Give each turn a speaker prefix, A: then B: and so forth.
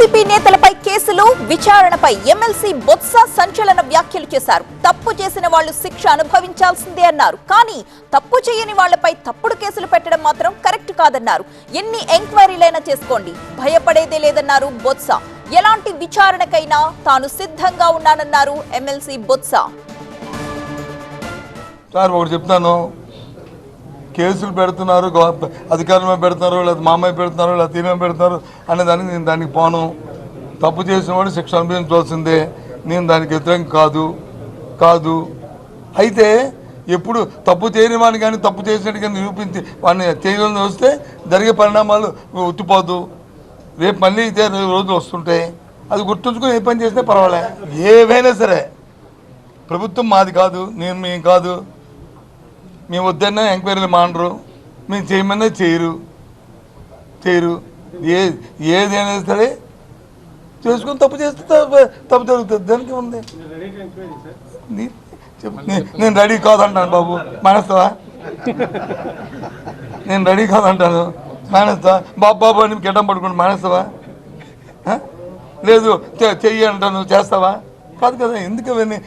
A: YCP నేతలపై కేసులు విచారణపై MLC Botsa సంచలన వ్యాఖ్యలు చేశారు. తప్పు చేసిన వాళ్లు శిక్ష అనుభవించాల్సిందే అన్నారు. కానీ తప్పు చేయని వాళ్లపై తప్పుడు కేసులు పెట్టడం మాత్రం కరెక్ట్ కాదన్నారు. ఎన్ని ఎంక్వైరీలైనా చేసుకోండి, భయపడేదే లేదన్నారు బొత్స. ఎలాంటి విచారణకైనా తాను సిద్ధంగా ఉన్నానన్నారు ఎమ్మెల్సీ బొత్స.
B: చెప్తాను, కేసులు పెడుతున్నారు, అధికారులు పెడుతున్నారు, లేదా మామయ్య పెడుతున్నారు, లేదా తీమే పెడుతున్నారు అనే దానికి నేను దానికి పోను. తప్పు చేసిన వాడు శిక్ష అనుభవించవలసిందే. నేను దానికి వ్యతిరేకం కాదు. అయితే ఎప్పుడు తప్పు చేయని వాడిని కానీ తప్పు చేసినట్టుగా నిరూపించి వాడిని చేయడం వస్తే జరిగే పరిణామాలు ఉత్తిపోదు. రేపు మళ్ళీ ఇదే రోజులు వస్తుంటాయి. అది గుర్తుంచుకొని ఏ పని చేసినా పర్వాలే. ఏవైనా సరే ప్రభుత్వం మాది కాదు, మేము కాదు. మేము వద్దన్నా ఎంక్వైరీలు మానరు, మేము చేయమన్నా చేయరు. ఏదైనా సరే చేసుకుని తప్పు చేస్తే తప్పు జరుగుతుంది. దానికి ఉంది. నేను రెడీ కాదంటాను బాబు, మానేస్తావా? నేను రెడీ కాదంటాను, మానేస్తావా? బాబు అని గెడ్డం పడుకుంటూ మానేస్తావా? లేదు చెయ్యి అంటాను, చేస్తావా? కాదు కదా. ఎందుకు అవన్నీ